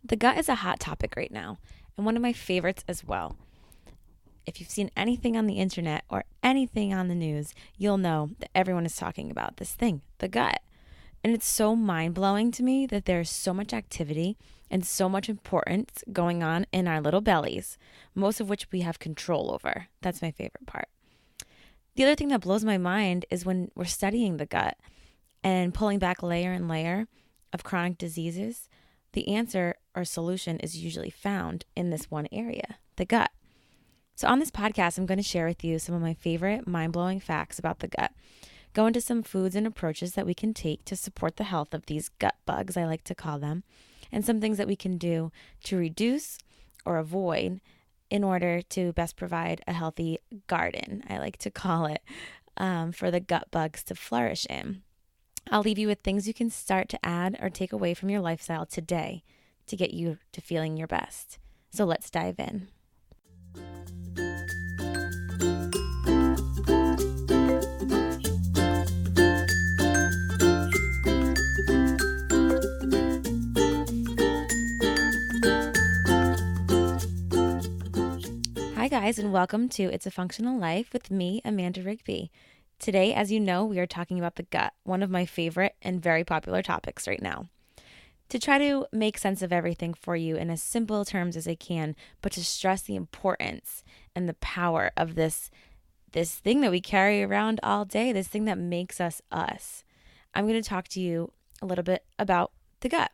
The gut is a hot topic right now, and one of my favorites as well. If you've seen anything on the internet or anything on the news, you'll know that everyone is talking about this thing, the gut. And it's so mind blowing to me that there's so much activity and so much importance going on in our little bellies, most of which we have control over. That's my favorite part. The other thing that blows my mind is when we're studying the gut and pulling back layer and layer of chronic diseases, the answer or solution is usually found in this one area, the gut. So on this podcast, I'm going to share with you some of my favorite mind-blowing facts about the gut, go into some foods and approaches that we can take to support the health of these gut bugs, I like to call them, and some things that we can do to reduce or avoid in order to best provide a healthy garden, I like to call it, for the gut bugs to flourish in. I'll leave you with things you can start to add or take away from your lifestyle today to get you to feeling your best. So let's dive in. Hi guys, and welcome to It's a Functional Life with me, Amanda Rigby. Today, as you know, we are talking about the gut, one of my favorite and very popular topics right now. To try to make sense of everything for you in as simple terms as I can, but to stress the importance and the power of this thing that we carry around all day, this thing that makes us us. I'm going to talk to you a little bit about the gut.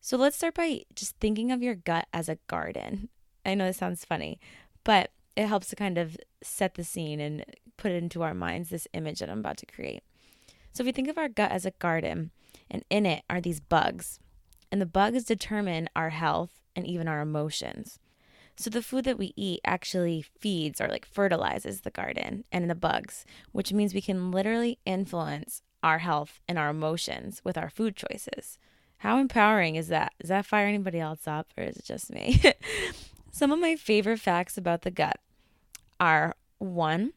So let's start by just thinking of your gut as a garden. I know this sounds funny, but it helps to kind of set the scene and put it into our minds, this image that I'm about to create. So if you think of our gut as a garden, and in it are these bugs, and the bugs determine our health and even our emotions. So the food that we eat actually feeds or fertilizes the garden and the bugs, which means we can literally influence our health and our emotions with our food choices. How empowering is that? Does that fire anybody else up, or is it just me? Some of my favorite facts about the gut are, one,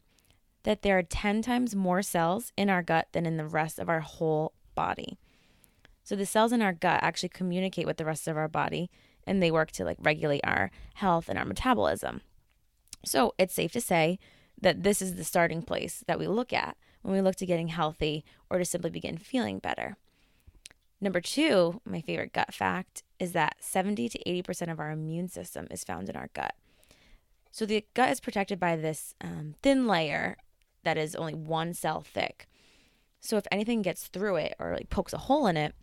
that there are 10 times more cells in our gut than in the rest of our whole body. So the cells in our gut actually communicate with the rest of our body, and they work to regulate our health and our metabolism. So it's safe to say that this is the starting place that we look at when we look to getting healthy or to simply begin feeling better. Number two, my favorite gut fact, is that 70 to 80% of our immune system is found in our gut. So the gut is protected by this thin layer that is only one cell thick. So if anything gets through it or pokes a hole in it,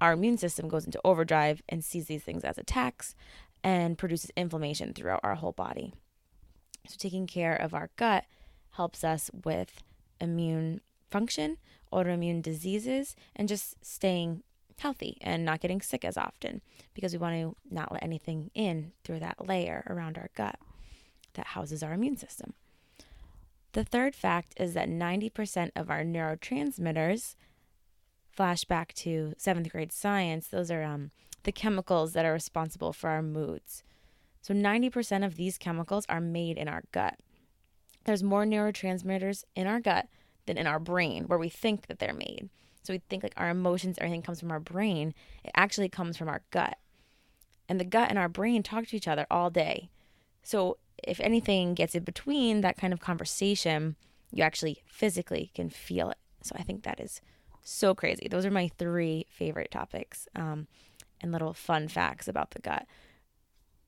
our immune system goes into overdrive and sees these things as attacks and produces inflammation throughout our whole body. So taking care of our gut helps us with immune function, autoimmune diseases, and just staying healthy and not getting sick as often, because we want to not let anything in through that layer around our gut that houses our immune system. The third fact is that 90% of our neurotransmitters, flashback to 7th grade science, those are the chemicals that are responsible for our moods. So 90% of these chemicals are made in our gut. There's more neurotransmitters in our gut than in our brain, where we think that they're made. So we think our emotions, everything comes from our brain. It actually comes from our gut. And the gut and our brain talk to each other all day. So if anything gets in between that kind of conversation, you actually physically can feel it. So I think that is so crazy. Those are my 3 favorite topics and little fun facts about the gut.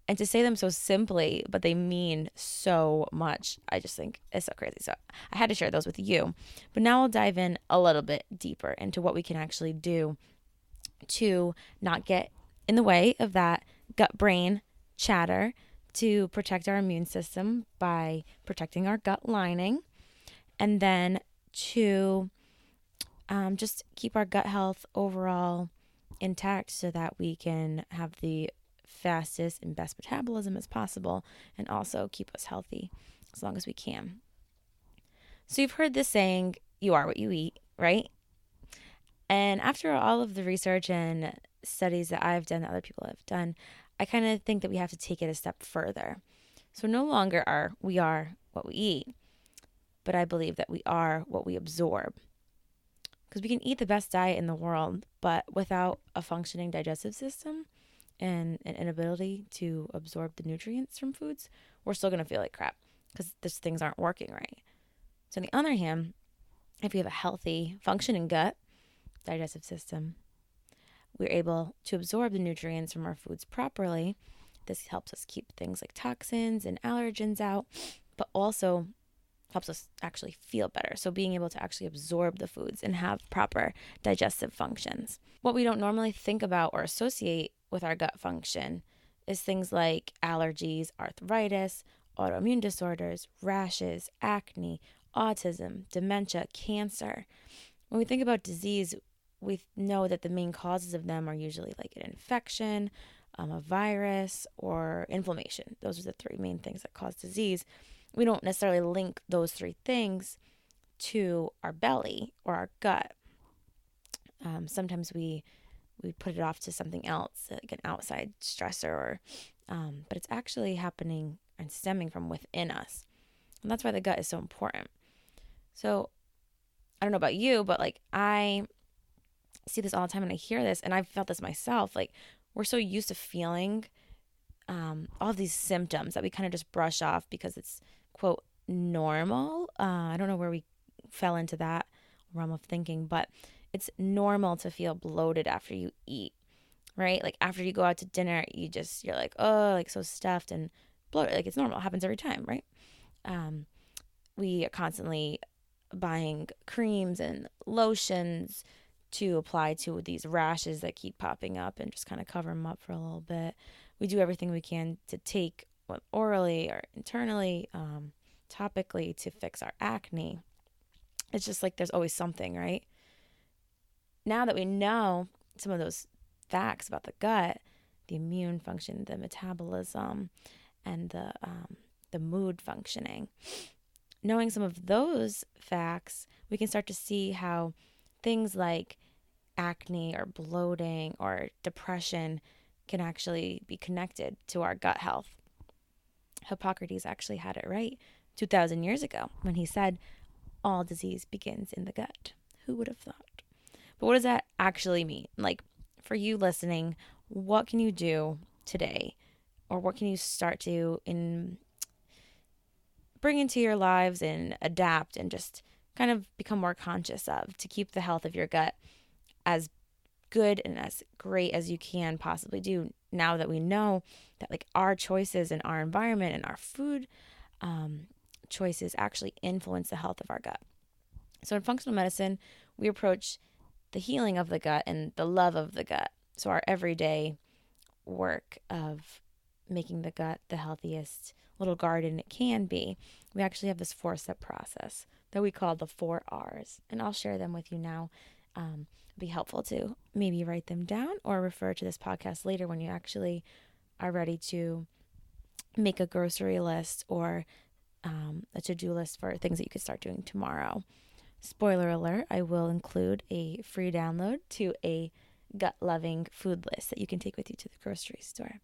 And to say them so simply, but they mean so much, I just think it's so crazy. So I had to share those with you. But now I'll dive in a little bit deeper into what we can actually do to not get in the way of that gut-brain chatter, to protect our immune system by protecting our gut lining, and then to just keep our gut health overall intact so that we can have the fastest and best metabolism as possible, and also keep us healthy as long as we can. So you've heard this saying, you are what you eat, right? And after all of the research and studies that I've done, that other people have done, I kind of think that we have to take it a step further. So no longer we are what we eat, but I believe that we are what we absorb. Because we can eat the best diet in the world, but without a functioning digestive system, and an inability to absorb the nutrients from foods, we're still going to feel like crap because these things aren't working right. So on the other hand, if you have a healthy, functioning gut, digestive system, we're able to absorb the nutrients from our foods properly. This helps us keep things like toxins and allergens out, but also helps us actually feel better. So being able to actually absorb the foods and have proper digestive functions. What we don't normally think about or associate with our gut function is things like allergies, arthritis, autoimmune disorders, rashes, acne, autism, dementia, cancer. When we think about disease, we know that the main causes of them are usually like an infection, a virus, or inflammation. Those are the three main things that cause disease. We don't necessarily link those three things to our belly or our gut. Sometimes we put it off to something else, like an outside stressor, but it's actually happening and stemming from within us. And that's why the gut is so important. So I don't know about you, but like I see this all the time and I hear this, and I've felt this myself. Like we're so used to feeling all of these symptoms that we kind of just brush off because it's, quote, normal. I don't know where we fell into that realm of thinking, but it's normal to feel bloated after you eat, right? Like after you go out to dinner, you're like, oh, like so stuffed and bloated. Like it's normal. It happens every time, right? We are constantly buying creams and lotions to apply to these rashes that keep popping up and just kind of cover them up for a little bit. We do everything we can to take orally or internally, topically to fix our acne. It's just like there's always something, right? Now that we know some of those facts about the gut, the immune function, the metabolism, and the mood functioning, knowing some of those facts, we can start to see how things like acne or bloating or depression can actually be connected to our gut health. Hippocrates actually had it right 2,000 years ago when he said, all disease begins in the gut. Who would have thought? But what does that actually mean? Like, for you listening, what can you do today? Or what can you start to bring into your lives and adapt and just kind of become more conscious of to keep the health of your gut as good and as great as you can possibly do, now that we know that like our choices and our environment and our food choices actually influence the health of our gut. So in functional medicine, we approach the healing of the gut and the love of the gut. So our everyday work of making the gut the healthiest little garden it can be, we actually have this 4-step process that we call the 4 R's. And I'll share them with you now. Be helpful to maybe write them down or refer to this podcast later when you actually are ready to make a grocery list or a to-do list for things that you could start doing tomorrow. Spoiler alert, I will include a free download to a gut-loving food list that you can take with you to the grocery store.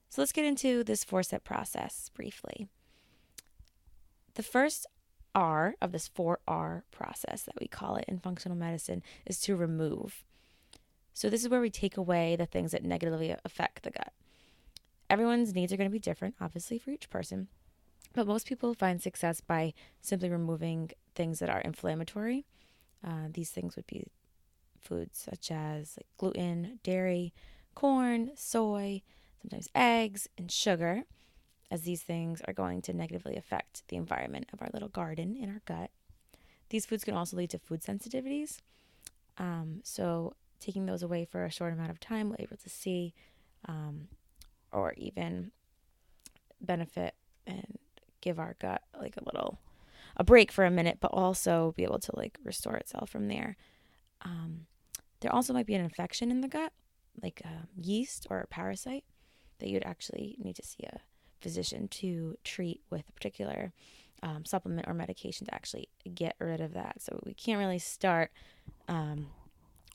So let's get into this 4-step process briefly. The first R of this 4R process that we call it in functional medicine is to remove. So this is where we take away the things that negatively affect the gut. Everyone's needs are going to be different, obviously, for each person, but most people find success by simply removing things that are inflammatory. These things would be foods such as like gluten, dairy, corn, soy, sometimes eggs, and sugar, as these things are going to negatively affect the environment of our little garden in our gut. These foods can also lead to food sensitivities. So taking those away for a short amount of time, we're able to see or even benefit and give our gut like a break for a minute, but also be able to like restore itself from there. There also might be an infection in the gut, like yeast or a parasite, that you'd actually need to see a physician to treat with a particular supplement or medication to actually get rid of that. So we can't really start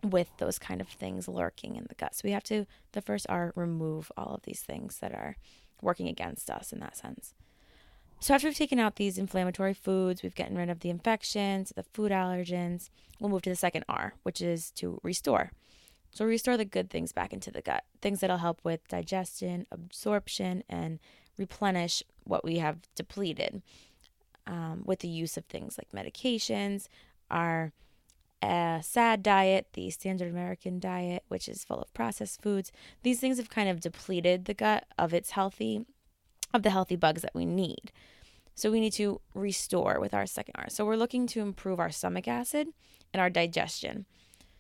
with those kind of things lurking in the gut. So we have to, the first R, remove all of these things that are working against us in that sense. So after we've taken out these inflammatory foods, we've gotten rid of the infections, the food allergens, we'll move to the second R, which is to restore. So restore the good things back into the gut, things that'll help with digestion, absorption, and replenish what we have depleted with the use of things like medications, our SAD diet, the standard American diet, which is full of processed foods. These things have kind of depleted the gut of the healthy bugs that we need. So we need to restore with our second R. So we're looking to improve our stomach acid and our digestion.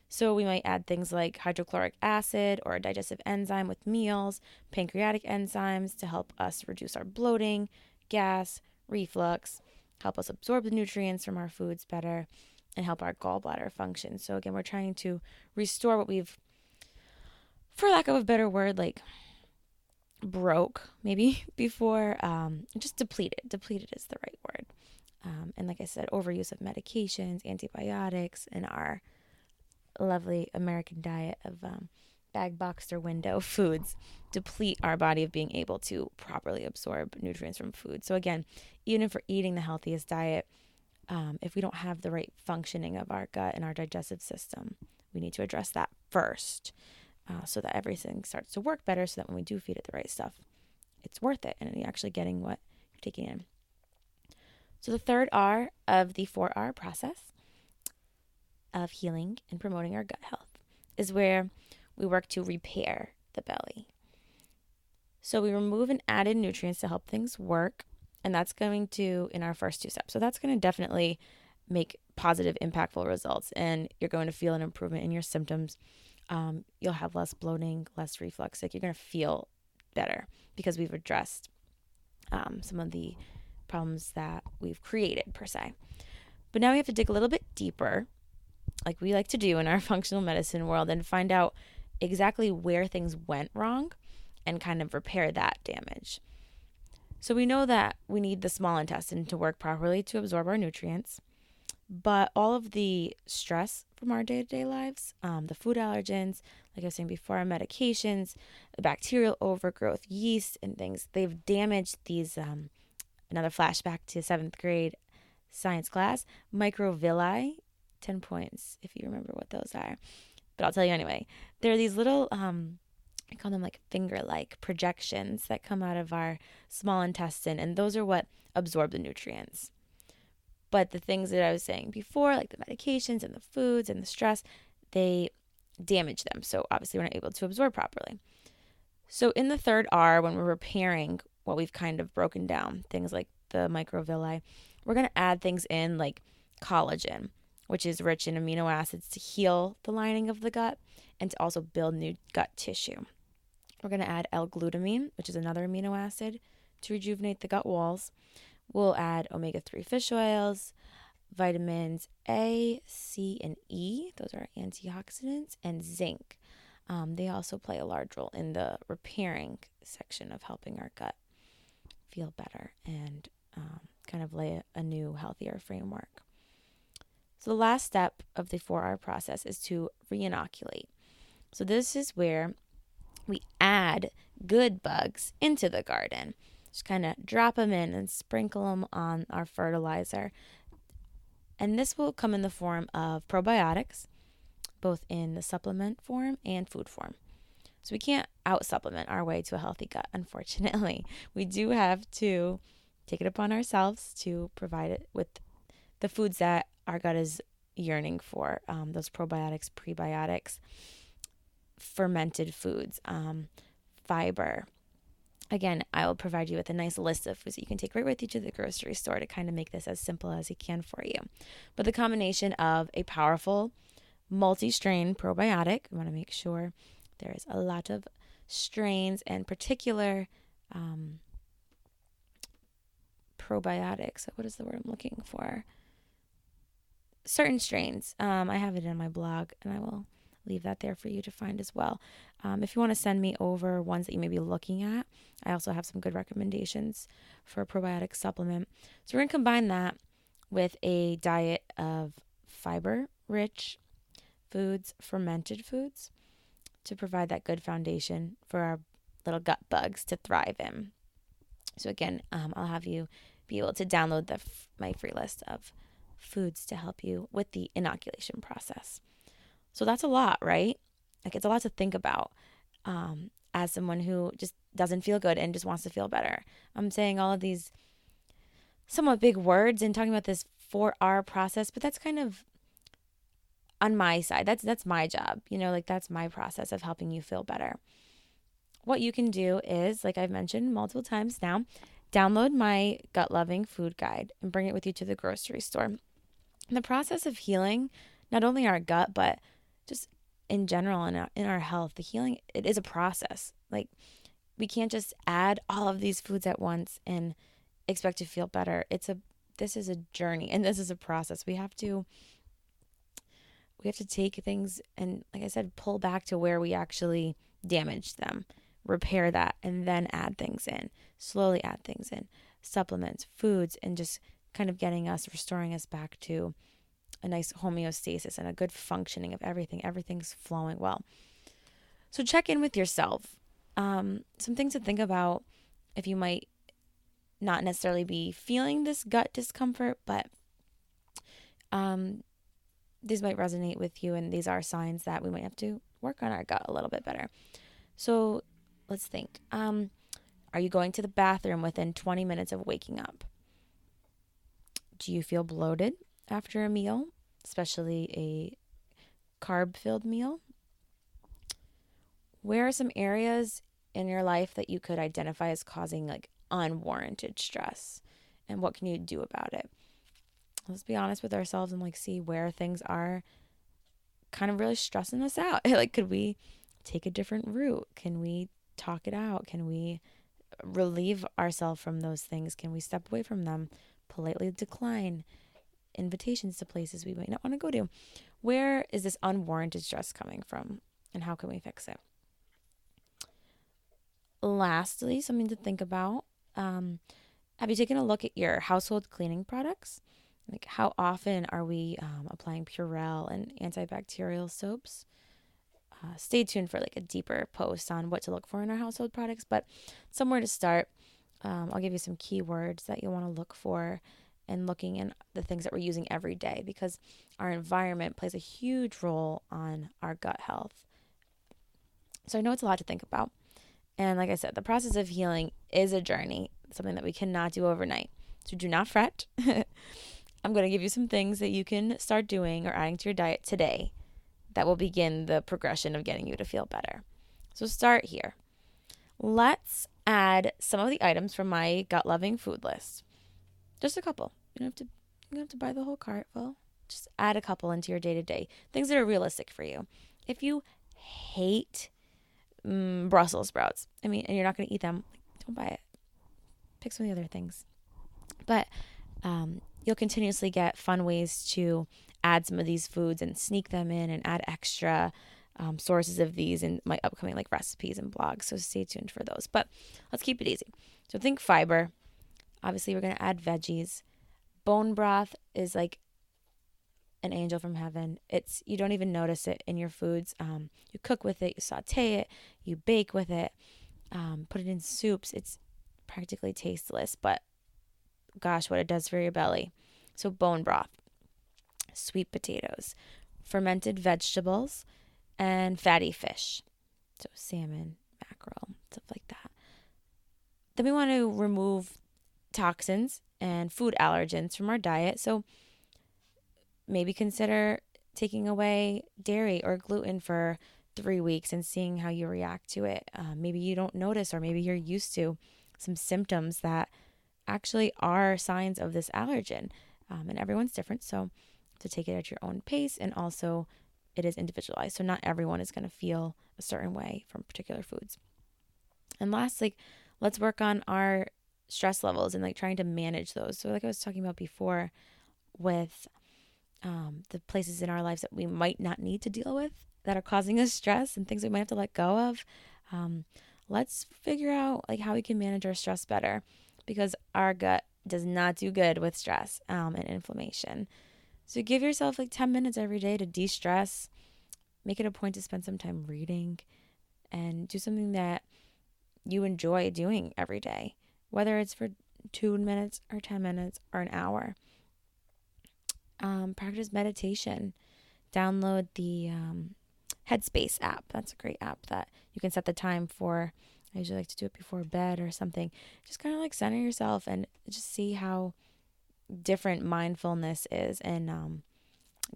So we might add things like hydrochloric acid or a digestive enzyme with meals, pancreatic enzymes to help us reduce our bloating, gas, reflux, help us absorb the nutrients from our foods better, and help our gallbladder function. So again, we're trying to restore what we've, for lack of a better word, like broke maybe before, just depleted. Depleted is the right word. And like I said, overuse of medications, antibiotics, and our lovely American diet of bag, boxed, or window foods deplete our body of being able to properly absorb nutrients from food. So again, even if we're eating the healthiest diet, if we don't have the right functioning of our gut and our digestive system, we need to address that first so that everything starts to work better, so that when we do feed it the right stuff, it's worth it and you're actually getting what you're taking in. So the third R of the 4R process of healing and promoting our gut health is where we work to repair the belly. So we remove and added nutrients to help things work, and that's going to, in our first two steps. So that's going to definitely make positive, impactful results, and you're going to feel an improvement in your symptoms. You'll have less bloating, less reflux. Like, you're going to feel better because we've addressed some of the problems that we've created, per se. But now we have to dig a little bit deeper, like we like to do in our functional medicine world, and find out exactly where things went wrong and kind of repair that damage. So we know that we need the small intestine to work properly to absorb our nutrients, but all of the stress from our day-to-day lives, the food allergens, like I was saying before, our medications, the bacterial overgrowth, yeast, and things, they've damaged these, another flashback to 7th grade science class, microvilli, 10 points if you remember what those are. But I'll tell you anyway. They're these little, I call them like finger-like projections that come out of our small intestine, and those are what absorb the nutrients. But the things that I was saying before, like the medications and the foods and the stress, they damage them. So obviously we're not able to absorb properly. So in the third R, when we're repairing what we've kind of broken down, things like the microvilli, we're going to add things in like collagen, which is rich in amino acids to heal the lining of the gut and to also build new gut tissue. We're going to add L-glutamine, which is another amino acid, to rejuvenate the gut walls. We'll add omega-3 fish oils, vitamins A, C, and E. Those are antioxidants, and zinc. They also play a large role in the repairing section of helping our gut feel better and kind of lay a new, healthier framework. So the last step of the 4R process is to re-inoculate. So this is where we add good bugs into the garden. Just kind of drop them in and sprinkle them on our fertilizer. And this will come in the form of probiotics, both in the supplement form and food form. So we can't out-supplement our way to a healthy gut, unfortunately. We do have to take it upon ourselves to provide it with the foods that our gut is yearning for, those probiotics, prebiotics, fermented foods, fiber. Again, I will provide you with a nice list of foods that you can take right with you to the grocery store to kind of make this as simple as you can for you. But the combination of a powerful multi-strain probiotic, we want to make sure there is a lot of strains and particular probiotics. What is the word I'm looking for? Certain strains. I have it in my blog, and I will leave that there for you to find as well. If you want to send me over ones that you may be looking at, I also have some good recommendations for a probiotic supplement. So we're going to combine that with a diet of fiber-rich foods, fermented foods, to provide that good foundation for our little gut bugs to thrive in. So again, I'll have you be able to download my free list of foods to help you with the inoculation process. So that's a lot, right? Like, it's a lot to think about as someone who just doesn't feel good and just wants to feel better. I'm saying all of these somewhat big words and talking about this 4R process, but that's kind of on my side. That's my job, like that's my process of helping you feel better. What you can do is, like I've mentioned multiple times now, download my gut loving food guide and bring it with you to the grocery store. And the process of healing, not only our gut, but just in general in our health, the healing, it is a process. Like, we can't just add all of these foods at once and expect to feel better. This is a journey, and this is a process. We have to take things and, like I said, pull back to where we actually damaged them, repair that, and then add things in, slowly add things in, supplements, foods, and just kind of restoring us back to a nice homeostasis and a good functioning of everything. Everything's flowing well. So check in with yourself. Some things to think about if you might not necessarily be feeling this gut discomfort, but these might resonate with you, and these are signs that we might have to work on our gut a little bit better. So let's think. Are you going to the bathroom within 20 minutes of waking up? Do you feel bloated after a meal, especially a carb-filled meal? Where are some areas in your life that you could identify as causing like unwarranted stress? And what can you do about it? Let's be honest with ourselves and like see where things are kind of really stressing us out. Like, could we take a different route? Can we talk it out? Can we relieve ourselves from those things? Can we step away from them? Politely decline invitations to places we might not want to go to? Where is this unwarranted stress coming from, and how can we fix it? Lastly, something to think about. Have you taken a look at your household cleaning products? Like, how often are we applying Purell and antibacterial soaps? Stay tuned for like a deeper post on what to look for in our household products, but somewhere to start. I'll give you some keywords that you'll want to look for and looking in the things that we're using every day, because our environment plays a huge role on our gut health. So I know it's a lot to think about. And like I said, the process of healing is a journey, something that we cannot do overnight. So do not fret. I'm going to give you some things that you can start doing or adding to your diet today that will begin the progression of getting you to feel better. So start here. Let's add some of the items from my gut loving food list. Just a couple. You don't have to buy the whole cart. Well, just add a couple into your day-to-day. Things that are realistic for you. If you hate Brussels sprouts, and you're not going to eat them, don't buy it. Pick some of the other things. But you'll continuously get fun ways to add some of these foods and sneak them in and add extra sources of these in my upcoming like recipes and blogs. So stay tuned for those. But let's keep it easy. So think fiber. Obviously, we're going to add veggies. Bone broth is like an angel from heaven. You don't even notice it in your foods. You cook with it, you saute it, you bake with it, put it in soups. It's practically tasteless, but gosh, what it does for your belly. So bone broth, sweet potatoes, fermented vegetables, and fatty fish. So salmon, mackerel, stuff like that. Then we want to remove toxins and food allergens from our diet. So maybe consider taking away dairy or gluten for 3 weeks and seeing how you react to it. Maybe you don't notice, or maybe you're used to some symptoms that actually are signs of this allergen. And everyone's different, so to take it at your own pace, and also it is individualized. So not everyone is going to feel a certain way from particular foods. And lastly, let's work on our stress levels and like trying to manage those. So like I was talking about before with the places in our lives that we might not need to deal with that are causing us stress and things we might have to let go of. Let's figure out like how we can manage our stress better, because our gut does not do good with stress and inflammation. So give yourself like 10 minutes every day to de-stress. Make it a point to spend some time reading and do something that you enjoy doing every day, whether it's for 2 minutes or 10 minutes or an hour. Practice meditation. Download the Headspace app. That's a great app that you can set the time for. I usually like to do it before bed or something. Just kind of like center yourself and just see how different mindfulness is and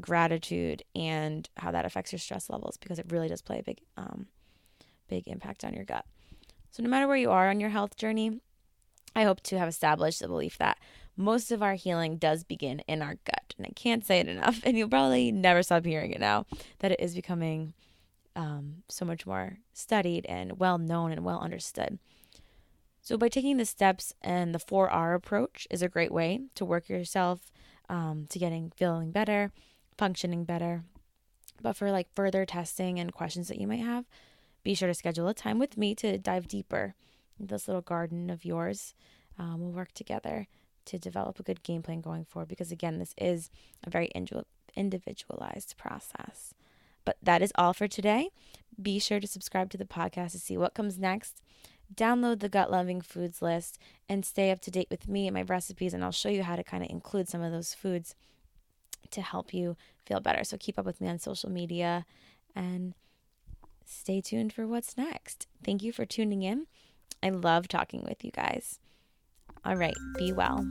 gratitude and how that affects your stress levels, because it really does play a big impact on your gut. So no matter where you are on your health journey, I hope to have established the belief that most of our healing does begin in our gut. And I can't say it enough, and you'll probably never stop hearing it now, that it is becoming so much more studied and well known and well understood. So by taking the steps, and the 4R approach is a great way to work yourself to feeling better, functioning better. But for like further testing and questions that you might have, be sure to schedule a time with me to dive deeper in this little garden of yours. We'll work together to develop a good game plan going forward, because again, this is a very individualized process. But that is all for today. Be sure to subscribe to the podcast to see what comes next. Download the Gut Loving Foods list and stay up to date with me and my recipes, and I'll show you how to kind of include some of those foods to help you feel better. So keep up with me on social media and stay tuned for what's next. Thank you for tuning in. I love talking with you guys. All right, be well.